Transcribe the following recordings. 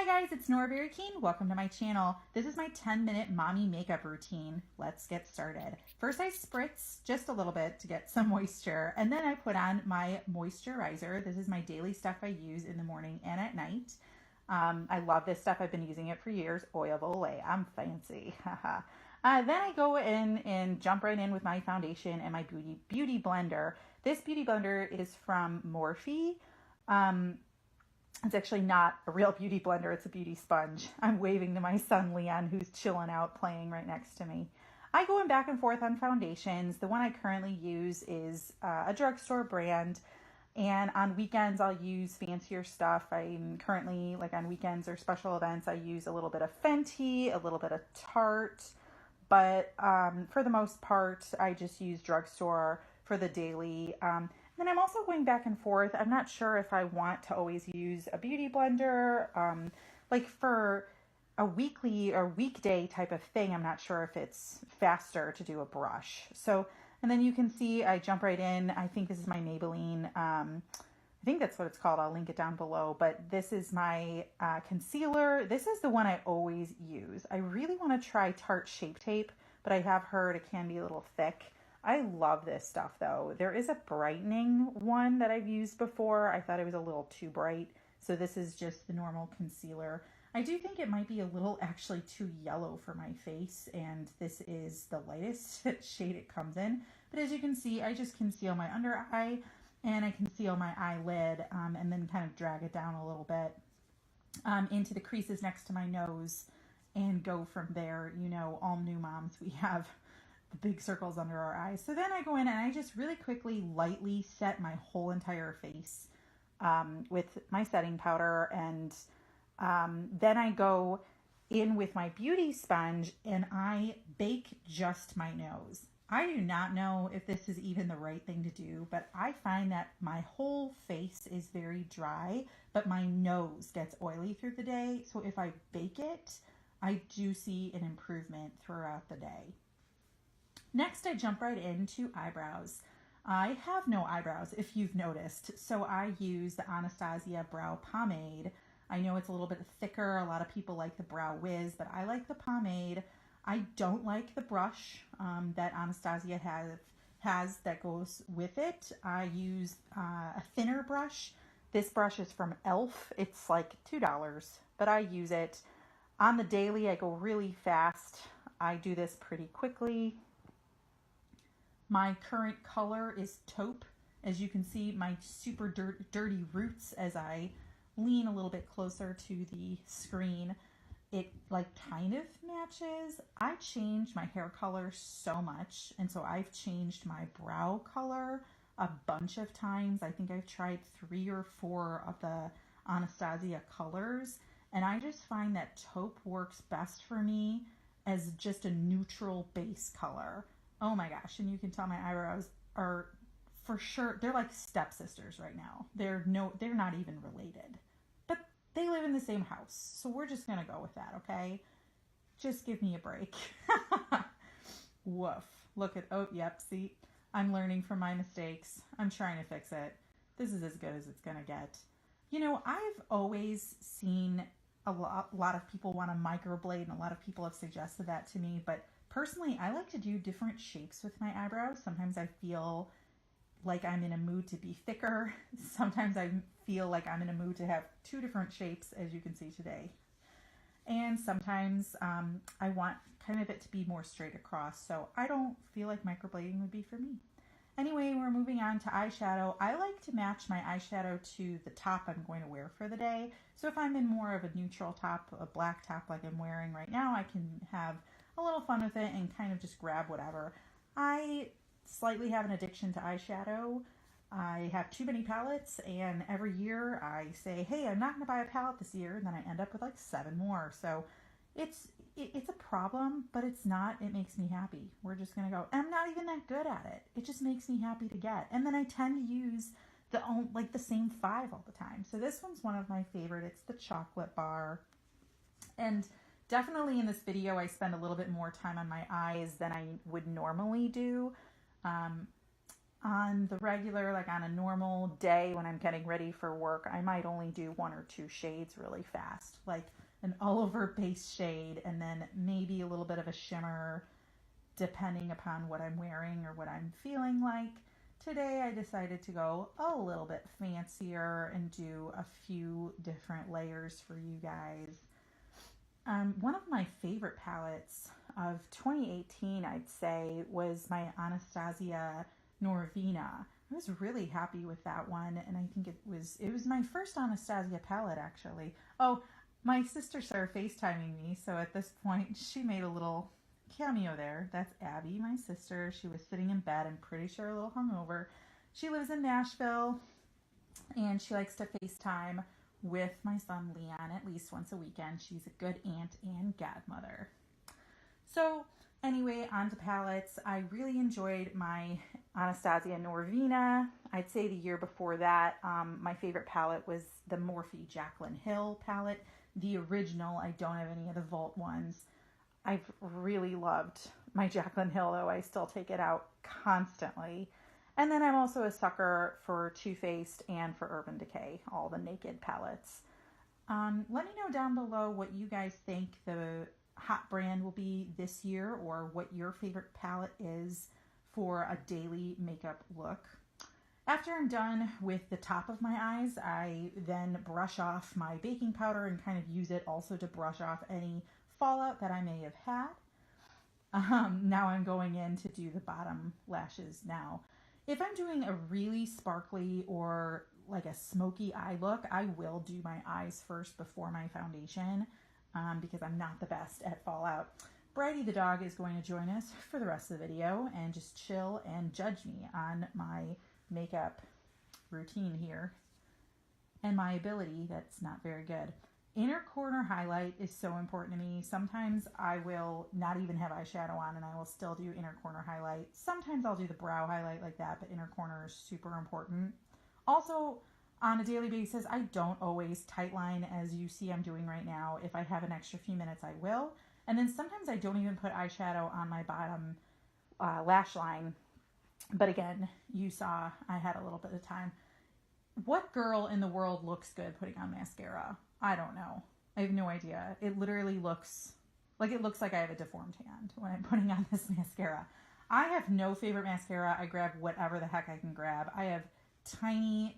guys, it's Nora Keane. Welcome to my channel. This is my 10-minute mommy makeup routine. Let's get started. First, I spritz just a little bit to get some moisture, and then I put on my moisturizer. This is my daily stuff I use in the morning and at night. I love this stuff. I've been using it for years. Oil of Olay. I'm fancy. Then I go in and jump right in with my foundation and my beauty blender. This beauty blender is from Morphe. It's actually not a real beauty blender, it's a beauty sponge. I'm waving to my son Leon, who's chilling out playing right next to me. I go in back and forth on foundations. The one I currently use is a drugstore brand, and on weekends I'll use fancier stuff. I'm currently, like on weekends or special events, I use a little bit of Fenty, a little bit of Tarte, but for the most part I just use drugstore for the daily. Then I'm also going back and forth. I'm not sure if I want to always use a beauty blender. Like for a weekly or weekday type of thing, I'm not sure if it's faster to do a brush. So, and then you can see I jump right in. I think this is my Maybelline. I think that's what it's called. I'll link it down below. But this is my concealer. This is the one I always use. I really want to try Tarte Shape Tape, but I have heard it can be a little thick. I love this stuff though. There is a brightening one that I've used before. I thought it was a little too bright. So this is just the normal concealer. I do think it might be a little actually too yellow for my face, and this is the lightest shade it comes in. But as you can see, I just conceal my under eye and I conceal my eyelid and then kind of drag it down a little bit into the creases next to my nose and go from there. You know, all new moms, we have the big circles under our eyes. So then I go in and I just really quickly lightly set my whole entire face with my setting powder, and then I go in with my beauty sponge and I bake just my nose. I do not know if this is even the right thing to do, but I find that my whole face is very dry, but my nose gets oily through the day. So if I bake it, I do see an improvement throughout the day. Next, I jump right into eyebrows. I have no eyebrows, if you've noticed, so I use the Anastasia Brow Pomade. I know it's a little bit thicker. A lot of people like the Brow Wiz, but I like the pomade. I don't like the brush that Anastasia has that goes with it. I use a thinner brush. This brush is from e.l.f. It's like $2, but I use it. On the daily, I go really fast. I do this pretty quickly. My current color is taupe. As you can see, my super dirty roots, as I lean a little bit closer to the screen, it like kind of matches. I change my hair color so much, and so I've changed my brow color a bunch of times. I think I've tried 3 or 4 of the Anastasia colors, and I just find that taupe works best for me as just a neutral base color. Oh my gosh, and you can tell my eyebrows are for sure, they're like stepsisters right now. They're not even related. But they live in the same house, so we're just gonna go with that, okay? Just give me a break. Woof. Look at, oh, yep, see? I'm learning from my mistakes. I'm trying to fix it. This is as good as it's gonna get. You know, I've always seen a lot of people want to microblade, and a lot of people have suggested that to me, but personally, I like to do different shapes with my eyebrows. Sometimes I feel like I'm in a mood to be thicker. Sometimes I feel like I'm in a mood to have 2 different shapes, as you can see today. And sometimes I want kind of it to be more straight across, so I don't feel like microblading would be for me. Anyway, we're moving on to eyeshadow. I like to match my eyeshadow to the top I'm going to wear for the day. So if I'm in more of a neutral top, a black top like I'm wearing right now, I can have a little fun with it and kind of just grab whatever. I slightly have an addiction to eyeshadow. I have too many palettes, and every year I say, hey, I'm not going to buy a palette this year, and then I end up with like 7 more. So it's a problem, but it's not. It makes me happy. We're just going to go. And I'm not even that good at it. It just makes me happy to get. And then I tend to use the same 5 all the time. So this one's one of my favorite. It's the chocolate bar. And definitely in this video, I spend a little bit more time on my eyes than I would normally do. On the regular, like on a normal day when I'm getting ready for work, I might only do one or two shades really fast, like an all over base shade and then maybe a little bit of a shimmer depending upon what I'm wearing or what I'm feeling like. Today I decided to go a little bit fancier and do a few different layers for you guys. One of my favorite palettes of 2018, I'd say, was my Anastasia Norvina. I was really happy with that one, and I think it was my first Anastasia palette actually. Oh, my sister started FaceTiming me, so at this point she made a little cameo there. That's Abby, my sister. She was sitting in bed, I'm pretty sure a little hungover. She lives in Nashville, and she likes to FaceTime with my son Leon at least once a weekend. She's a good aunt and godmother. So anyway, on to palettes. I really enjoyed my Anastasia Norvina. I'd say the year before that, my favorite palette was the Morphe Jaclyn Hill palette. The original. I don't have any of the Vault ones. I've really loved my Jaclyn Hill, though. I still take it out constantly. And then I'm also a sucker for Too Faced and for Urban Decay, all the Naked palettes. Let me know down below what you guys think the hot brand will be this year, or what your favorite palette is for a daily makeup look. After I'm done with the top of my eyes, I then brush off my baking powder and kind of use it also to brush off any fallout that I may have had. Now I'm going in to do the bottom lashes now. If I'm doing a really sparkly or like a smoky eye look, I will do my eyes first before my foundation, because I'm not the best at fallout. Bridie the dog is going to join us for the rest of the video and just chill and judge me on my makeup routine here and my ability that's not very good. Inner corner highlight is so important to me. Sometimes I will not even have eyeshadow on and I will still do inner corner highlight. Sometimes I'll do the brow highlight like that, but inner corner is super important. Also, on a daily basis, I don't always tightline as you see I'm doing right now. If I have an extra few minutes, I will. And then sometimes I don't even put eyeshadow on my bottom lash line. But again, you saw I had a little bit of time. What girl in the world looks good putting on mascara? I don't know. I have no idea. It literally looks like I have a deformed hand when I'm putting on this mascara. I have no favorite mascara. I grab whatever the heck I can grab. I have tiny,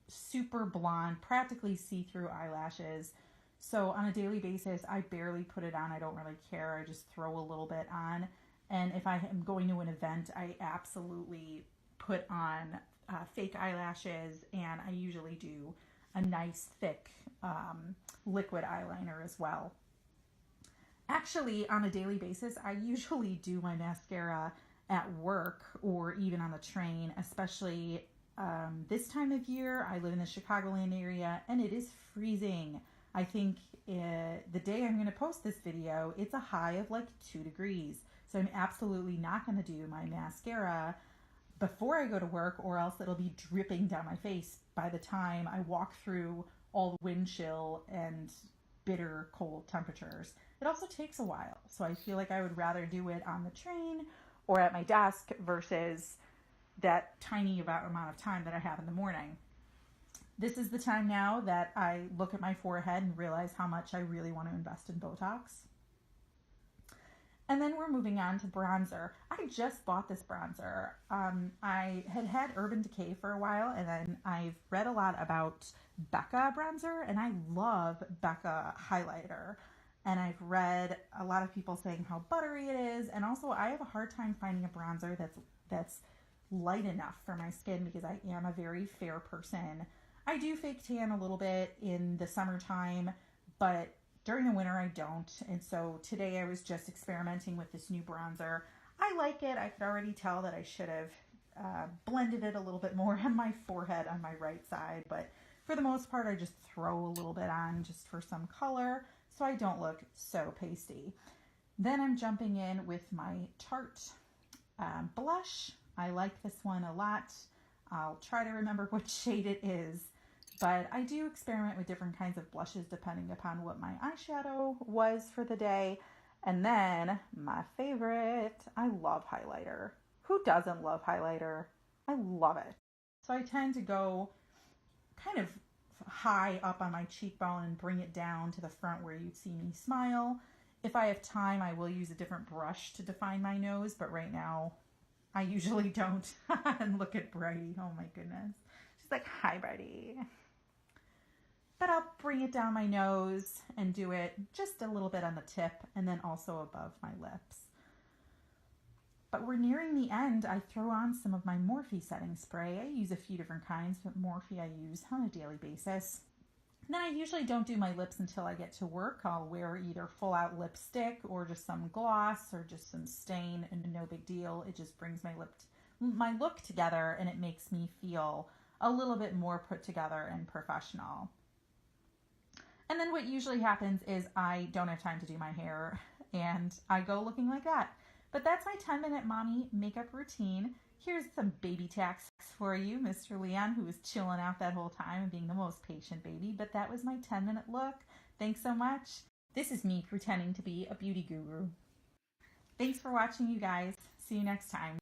super blonde, practically see-through eyelashes. So on a daily basis, I barely put it on. I don't really care. I just throw a little bit on. And if I am going to an event, I absolutely put on fake eyelashes, and I usually do a nice thick liquid eyeliner as well. Actually, on a daily basis, I usually do my mascara at work or even on the train, especially this time of year. I live in the Chicagoland area and it is freezing. I think the day I'm going to post this video, it's a high of like 2 degrees. So I'm absolutely not going to do my mascara before I go to work, or else it'll be dripping down my face by the time I walk through all the wind chill and bitter cold temperatures. It also takes a while, so I feel like I would rather do it on the train or at my desk versus that tiny amount of time that I have in the morning. This is the time now that I look at my forehead and realize how much I really want to invest in Botox. And then we're moving on to bronzer. I just bought this bronzer. I had Urban Decay for a while, and then I've read a lot about Becca bronzer, and I love Becca highlighter. And I've read a lot of people saying how buttery it is, and also I have a hard time finding a bronzer that's light enough for my skin because I am a very fair person. I do fake tan a little bit in the summertime, but during the winter I don't. And so today I was just experimenting with this new bronzer. I like it. I could already tell that I should have blended it a little bit more on my forehead on my right side, but for the most part I just throw a little bit on just for some color so I don't look so pasty. Then I'm jumping in with my Tarte blush. I like this one a lot. I'll try to remember what shade it is, but I do experiment with different kinds of blushes depending upon what my eyeshadow was for the day. And then my favorite, I love highlighter. Who doesn't love highlighter? I love it. So I tend to go kind of high up on my cheekbone and bring it down to the front where you'd see me smile. If I have time, I will use a different brush to define my nose, but right now I usually don't. And look at Brady. Oh my goodness. She's like, hi, Brady. But I'll bring it down my nose and do it just a little bit on the tip and then also above my lips. But we're nearing the end. I throw on some of my Morphe setting spray. I use a few different kinds, but Morphe I use on a daily basis. And then I usually don't do my lips until I get to work. I'll wear either full out lipstick or just some gloss or just some stain, and no big deal. It just brings my look together, and it makes me feel a little bit more put together and professional. And then what usually happens is I don't have time to do my hair and I go looking like that. But that's my 10-minute mommy makeup routine. Here's some baby tax for you, Mr. Leon, who was chilling out that whole time and being the most patient baby. But that was my 10-minute look. Thanks so much. This is me pretending to be a beauty guru. Thanks for watching, you guys. See you next time.